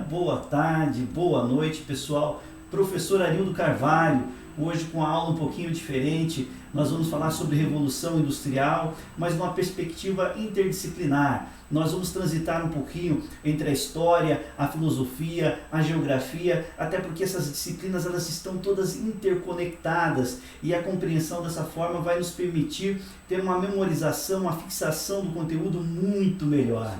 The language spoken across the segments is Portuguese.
boa tarde, boa noite, pessoal. Professor Arildo Carvalho, hoje com a aula um pouquinho diferente. Nós vamos falar sobre Revolução Industrial, mas numa perspectiva interdisciplinar. Nós vamos transitar um pouquinho entre a história, a filosofia, a geografia, até porque essas disciplinas elas estão todas interconectadas e a compreensão dessa forma vai nos permitir ter uma memorização, uma fixação do conteúdo muito melhor.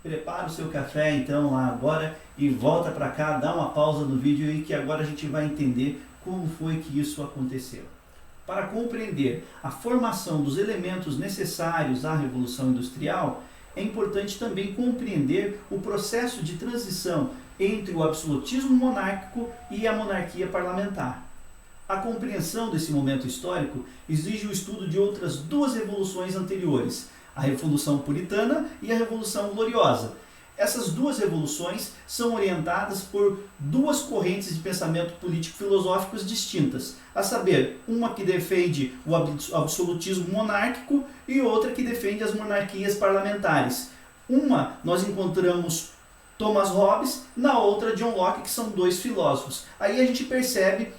Prepara o seu café então lá agora e volta para cá, dá uma pausa no vídeo aí que agora a gente vai entender como foi que isso aconteceu. Para compreender a formação dos elementos necessários à Revolução Industrial, é importante também compreender o processo de transição entre o absolutismo monárquico e a monarquia parlamentar. A compreensão desse momento histórico exige o estudo de outras duas revoluções anteriores, a Revolução Puritana e a Revolução Gloriosa. Essas duas revoluções são orientadas por duas correntes de pensamento político-filosóficos distintas, a saber, uma que defende o absolutismo monárquico e outra que defende as monarquias parlamentares. Uma nós encontramos Thomas Hobbes, na outra John Locke, que são dois filósofos. Aí a gente percebe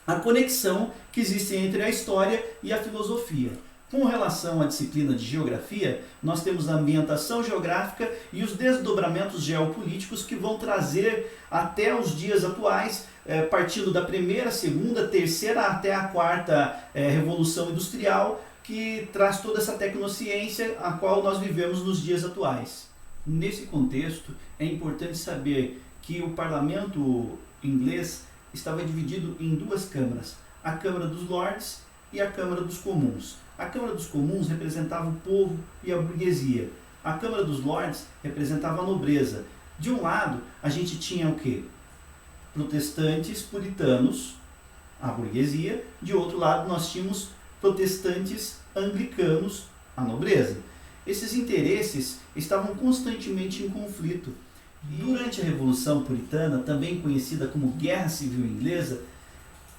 a conexão que existe entre a história e a filosofia. Com relação à disciplina de geografia, nós temos a ambientação geográfica e os desdobramentos geopolíticos que vão trazer até os dias atuais, partindo da primeira, segunda, terceira até a quarta Revolução Industrial, que traz toda essa tecnociência a qual nós vivemos nos dias atuais. Nesse contexto, é importante saber que o parlamento inglês estava dividido em duas câmaras, a Câmara dos Lords e a Câmara dos Comuns. A Câmara dos Comuns representava o povo e a burguesia. A Câmara dos Lords representava a nobreza. De um lado, a gente tinha o quê? Protestantes puritanos, a burguesia. De outro lado, nós tínhamos protestantes anglicanos, a nobreza. Esses interesses estavam constantemente em conflito. Durante a Revolução Puritana, também conhecida como Guerra Civil Inglesa,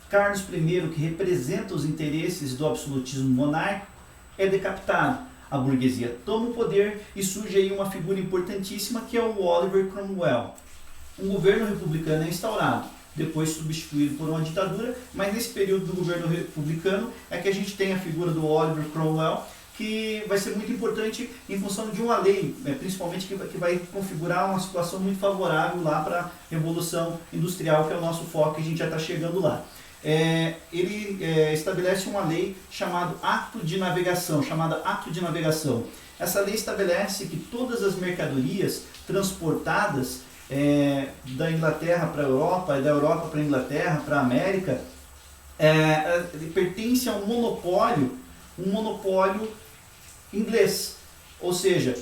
Carlos I, que representa os interesses do absolutismo monárquico, é decapitado. A burguesia toma o poder e surge aí uma figura importantíssima que é o Oliver Cromwell. Um governo republicano é instaurado, depois substituído por uma ditadura, mas nesse período do governo republicano é que a gente tem a figura do Oliver Cromwell, que vai ser muito importante em função de uma lei, principalmente que vai configurar uma situação muito favorável lá para a Revolução Industrial, que é o nosso foco, que a gente já está chegando lá. Ele estabelece uma lei chamada Ato de Navegação. Essa lei estabelece que todas as mercadorias transportadas da Inglaterra para a Europa, e da Europa para a Inglaterra, para a América, pertence a um monopólio inglês. Ou seja,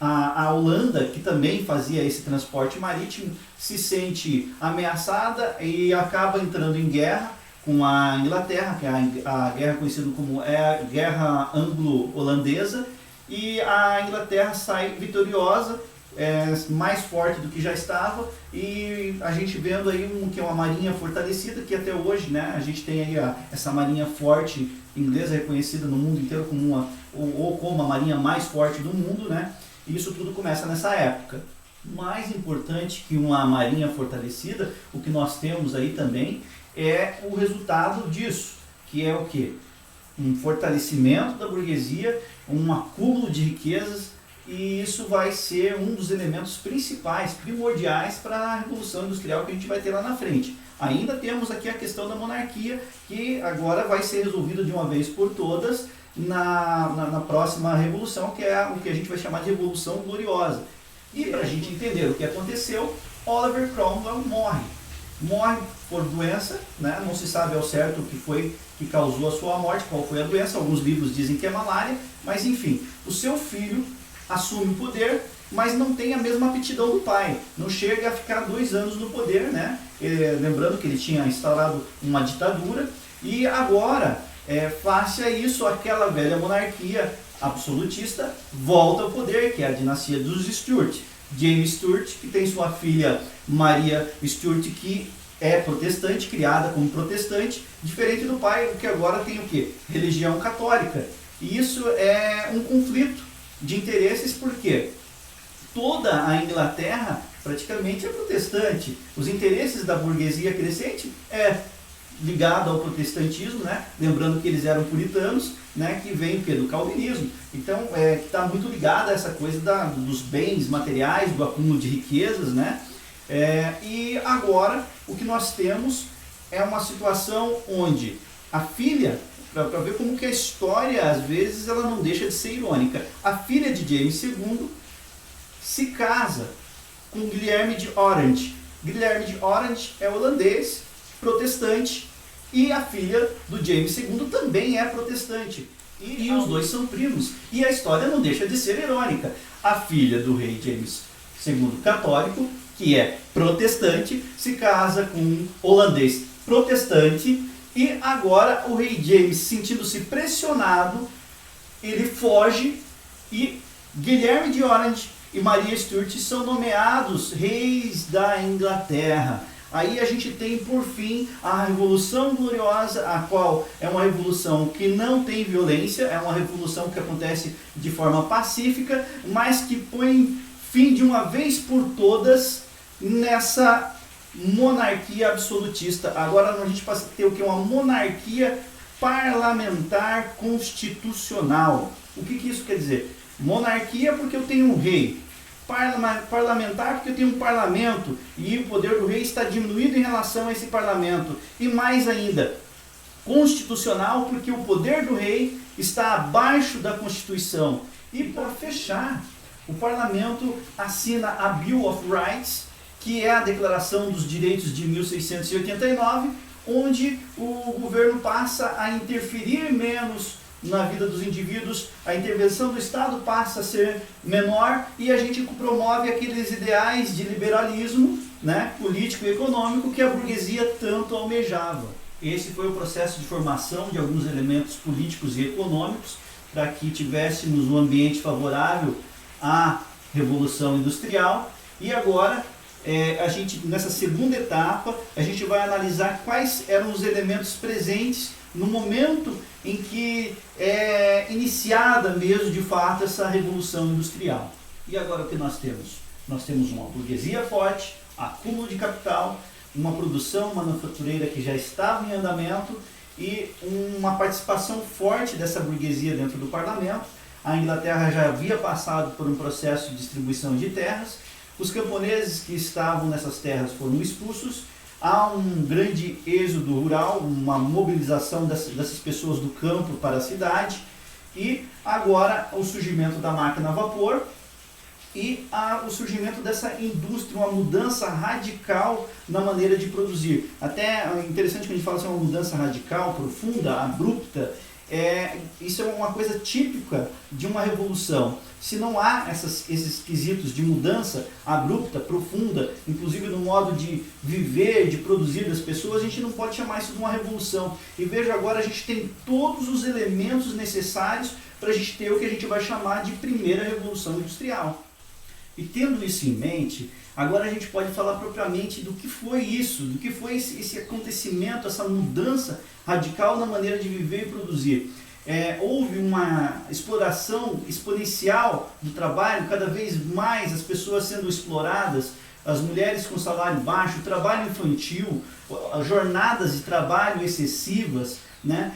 a Holanda, que também fazia esse transporte marítimo, se sente ameaçada e acaba entrando em guerra com a Inglaterra, que é a guerra conhecida como a Guerra Anglo-Holandesa, e a Inglaterra sai vitoriosa, mais forte do que já estava, e a gente vendo aí que é uma marinha fortalecida, que até hoje, né, a gente tem aí essa marinha forte inglesa reconhecida no mundo inteiro como como a marinha mais forte do mundo, né, e isso tudo começa nessa época. Mais importante que uma marinha fortalecida, o que nós temos aí também é o resultado disso, que é o quê? Um fortalecimento da burguesia, um acúmulo de riquezas, e isso vai ser um dos elementos principais, primordiais para a Revolução Industrial que a gente vai ter lá na frente. Ainda temos aqui a questão da monarquia, que agora vai ser resolvida de uma vez por todas na próxima revolução, que é o que a gente vai chamar de Revolução Gloriosa. E para a gente entender o que aconteceu, Oliver Cromwell morre por doença, né? Não se sabe ao certo o que foi que causou a sua morte, qual foi a doença. Alguns livros dizem que é malária, mas enfim, o seu filho assume o poder, mas não tem a mesma aptidão do pai, não chega a ficar 2 anos no poder, né? Lembrando que ele tinha instaurado uma ditadura, e agora, face a isso, aquela velha monarquia absolutista volta ao poder, que é a dinastia dos Stuart. James Stuart, que tem sua filha Maria Stuart, que é protestante, criada como protestante, diferente do pai, que agora tem o quê? Religião católica. E isso é um conflito de interesses, por quê? toda a Inglaterra praticamente é protestante. Os interesses da burguesia crescente é ligado ao protestantismo, né? Lembrando que eles eram puritanos, né? Que vem do calvinismo. Então, está muito ligado a essa coisa dos bens materiais, do acúmulo de riquezas, né? E agora, o que nós temos é uma situação onde a filha, para ver como que a história, às vezes, ela não deixa de ser irônica, a filha de James II se casa com Guilherme de Orange. Guilherme de Orange é holandês, protestante, e a filha do James II também é protestante. E os dois são primos. E a história não deixa de ser irônica. A filha do rei James II católico, que é protestante, se casa com um holandês protestante, e agora o rei James, sentindo-se pressionado, ele foge, e Guilherme de Orange e Maria Stuart são nomeados reis da Inglaterra. Aí a gente tem, por fim, a Revolução Gloriosa, a qual é uma revolução que não tem violência, é uma revolução que acontece de forma pacífica, mas que põe fim de uma vez por todas nessa monarquia absolutista. Agora a gente passa a ter o que? Uma monarquia parlamentar constitucional. O que isso quer dizer? Monarquia porque eu tenho um rei. Parlamentar porque eu tenho um parlamento e o poder do rei está diminuído em relação a esse parlamento. E mais ainda, constitucional porque o poder do rei está abaixo da Constituição. E para fechar, o parlamento assina a Bill of Rights, que é a Declaração dos Direitos de 1689, onde o governo passa a interferir menos na vida dos indivíduos, a intervenção do Estado passa a ser menor e a gente promove aqueles ideais de liberalismo, né, político e econômico que a burguesia tanto almejava. Esse foi o processo de formação de alguns elementos políticos e econômicos para que tivéssemos um ambiente favorável à Revolução Industrial. E agora, a gente, nessa segunda etapa, a gente vai analisar quais eram os elementos presentes no momento em que é iniciada mesmo de fato essa Revolução Industrial. E agora o que nós temos? Nós temos uma burguesia forte, acúmulo de capital, uma produção manufatureira que já estava em andamento e uma participação forte dessa burguesia dentro do parlamento. A Inglaterra já havia passado por um processo de distribuição de terras, os camponeses que estavam nessas terras foram expulsos, há um grande êxodo rural, uma mobilização dessas pessoas do campo para a cidade, e agora o surgimento da máquina a vapor e o surgimento dessa indústria, uma mudança radical na maneira de produzir. Até é interessante que a gente fala assim, uma mudança radical, profunda, abrupta. Isso é uma coisa típica de uma revolução. Se não há esses quesitos de mudança abrupta, profunda, inclusive no modo de viver, de produzir das pessoas, a gente não pode chamar isso de uma revolução. E veja, agora a gente tem todos os elementos necessários para a gente ter o que a gente vai chamar de primeira revolução industrial. E tendo isso em mente, agora a gente pode falar propriamente do que foi isso, do que foi esse acontecimento, essa mudança radical na maneira de viver e produzir. Houve uma exploração exponencial do trabalho, cada vez mais as pessoas sendo exploradas, as mulheres com salário baixo, o trabalho infantil, jornadas de trabalho excessivas, né?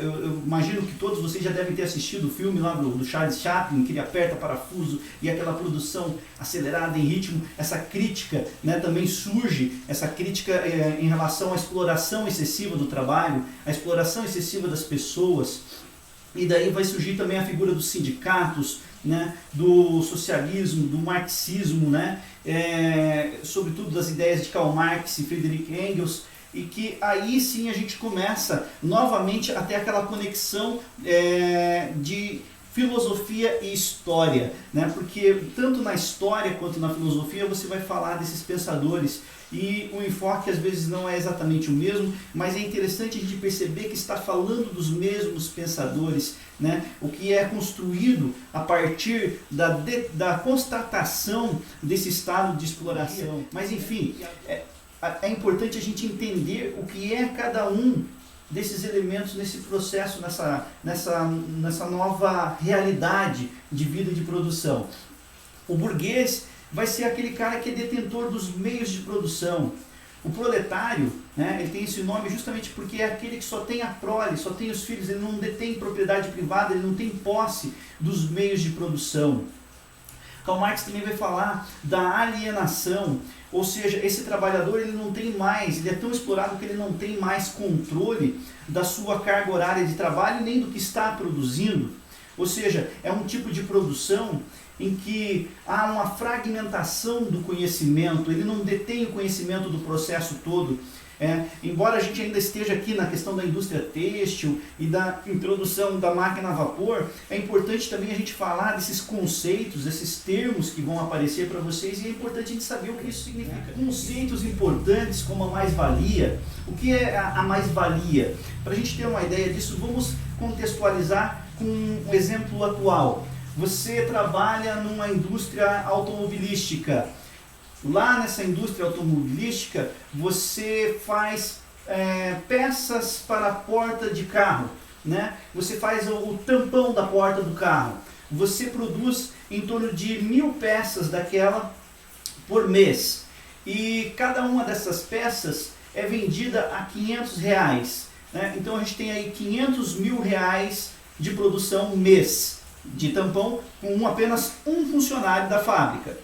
Eu imagino que todos vocês já devem ter assistido o filme lá do Charles Chaplin, que ele aperta parafuso e aquela produção acelerada em ritmo. Essa crítica, né, também surge, essa crítica em relação à exploração excessiva do trabalho, à exploração excessiva das pessoas. E daí vai surgir também a figura dos sindicatos, né, do socialismo, do marxismo, né, sobretudo das ideias de Karl Marx e Friedrich Engels, e que aí sim a gente começa novamente a ter aquela conexão de filosofia e história, né? Porque tanto na história quanto na filosofia você vai falar desses pensadores e o enfoque às vezes não é exatamente o mesmo, mas é interessante a gente perceber que está falando dos mesmos pensadores, né? O que é construído a partir da constatação desse estado de exploração. Mas enfim, é importante a gente entender o que é cada um desses elementos nesse processo, nessa nova realidade de vida e de produção. O burguês vai ser aquele cara que é detentor dos meios de produção. O proletário, né, ele tem esse nome justamente porque é aquele que só tem a prole, só tem os filhos, ele não detém propriedade privada, ele não tem posse dos meios de produção. Karl Marx também vai falar da alienação, ou seja, esse trabalhador ele não tem mais, ele é tão explorado que ele não tem mais controle da sua carga horária de trabalho nem do que está produzindo. Ou seja, é um tipo de produção em que há uma fragmentação do conhecimento, ele não detém o conhecimento do processo todo. Embora a gente ainda esteja aqui na questão da indústria têxtil e da introdução da máquina a vapor, é importante também a gente falar desses conceitos, desses termos que vão aparecer para vocês, e é importante a gente saber o que isso significa. Conceitos importantes como a mais-valia. O que é a mais-valia? Para a gente ter uma ideia disso, vamos contextualizar com um exemplo atual. Você trabalha numa indústria automobilística. Lá nessa indústria automobilística, você faz peças para a porta de carro, né? Você faz o tampão da porta do carro. Você produz em torno de 1000 peças daquela por mês. E cada uma dessas peças é vendida a R$500. Né? Então a gente tem aí R$500 mil de produção mês de tampão com apenas um funcionário da fábrica.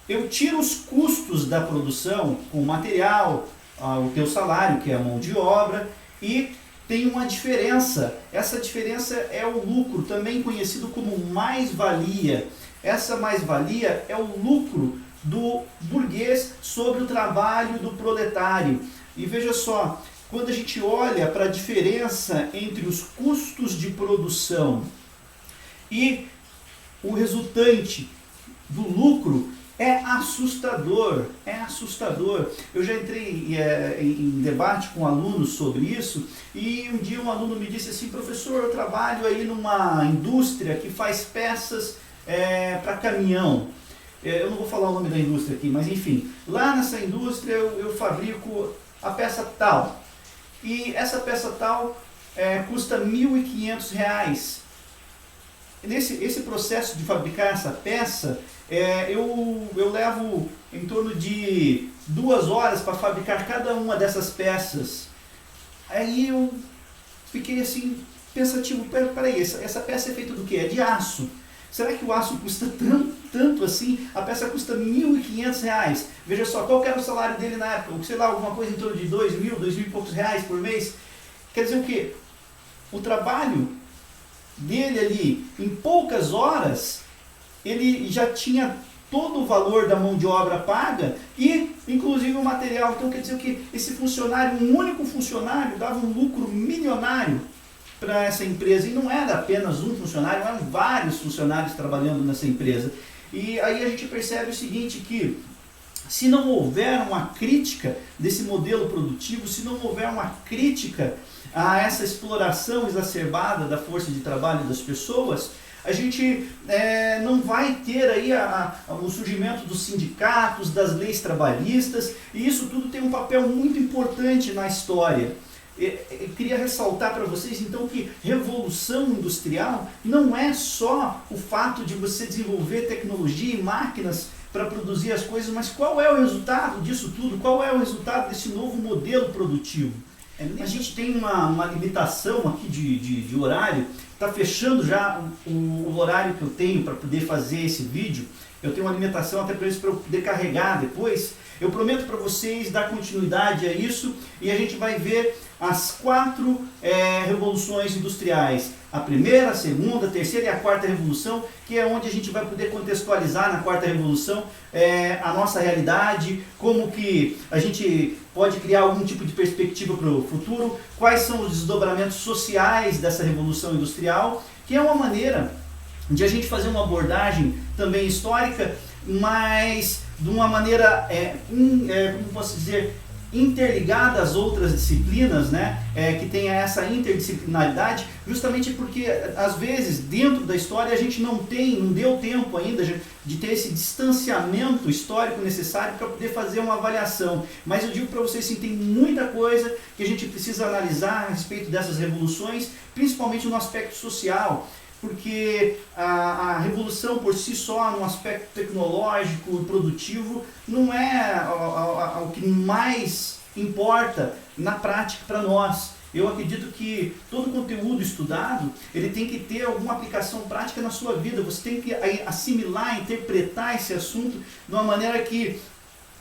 Eu tiro os custos da produção com o material, o teu salário, que é a mão de obra, e tem uma diferença. Essa diferença é o lucro, também conhecido como mais-valia. Essa mais-valia é o lucro do burguês sobre o trabalho do proletário. E veja só, quando a gente olha para a diferença entre os custos de produção e o resultante do lucro, é assustador, é assustador. Eu já entrei em debate com alunos sobre isso, e um dia um aluno me disse assim: professor, eu trabalho aí numa indústria que faz peças para caminhão. Eu não vou falar o nome da indústria aqui, mas enfim, lá nessa indústria eu fabrico a peça tal, e essa peça tal custa R$1.500. Esse processo de fabricar essa peça, eu levo em torno de 2 horas para fabricar cada uma dessas peças. Aí eu fiquei assim, pensativo: peraí, essa peça é feita do quê? É de aço. Será que o aço custa tanto assim? A peça custa R$1.500. Veja só, qual que era o salário dele na época? Sei lá, alguma coisa em torno de R$2.000, R$2.000 e poucos por mês. Quer dizer o quê? O trabalho dele ali, em poucas horas, ele já tinha todo o valor da mão de obra paga e inclusive o material. Então quer dizer que esse funcionário, um único funcionário, dava um lucro milionário para essa empresa. E não era apenas um funcionário, eram vários funcionários trabalhando nessa empresa. E aí a gente percebe o seguinte, que se não houver uma crítica desse modelo produtivo, se não houver uma crítica a essa exploração exacerbada da força de trabalho das pessoas, a gente não vai ter aí o surgimento dos sindicatos, das leis trabalhistas, e isso tudo tem um papel muito importante na história. Eu queria ressaltar para vocês então que revolução industrial não é só o fato de você desenvolver tecnologia e máquinas para produzir as coisas, mas qual é o resultado disso tudo? Qual é o resultado desse novo modelo produtivo? A gente tem uma limitação aqui de horário, está fechando já o horário que eu tenho para poder fazer esse vídeo. Eu tenho uma limitação até para isso, para eu poder carregar depois. Eu prometo para vocês dar continuidade a isso, e a gente vai ver as 4 revoluções industriais. A primeira, a segunda, a terceira e a quarta revolução, que é onde a gente vai poder contextualizar na quarta revolução a nossa realidade, como que a gente pode criar algum tipo de perspectiva para o futuro, quais são os desdobramentos sociais dessa revolução industrial, que é uma maneira de a gente fazer uma abordagem também histórica, mas de uma maneira, como posso dizer, interligada às outras disciplinas, né, que tenha essa interdisciplinaridade, justamente porque às vezes dentro da história a gente não deu tempo ainda de ter esse distanciamento histórico necessário para poder fazer uma avaliação. Mas eu digo para vocês, sim, tem muita coisa que a gente precisa analisar a respeito dessas revoluções, principalmente no aspecto social. porque a revolução por si só, no aspecto tecnológico e produtivo, não é o que mais importa na prática para nós. Eu acredito que todo conteúdo estudado, ele tem que ter alguma aplicação prática na sua vida. Você tem que assimilar, interpretar esse assunto de uma maneira que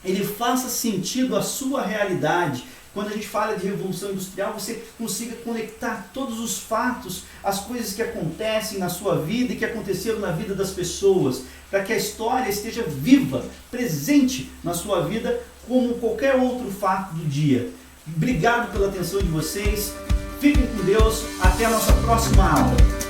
ele faça sentido à sua realidade. Quando a gente fala de revolução industrial, você consiga conectar todos os fatos, as coisas que acontecem na sua vida e que aconteceram na vida das pessoas, para que a história esteja viva, presente na sua vida como qualquer outro fato do dia. Obrigado pela atenção de vocês, fiquem com Deus, até a nossa próxima aula.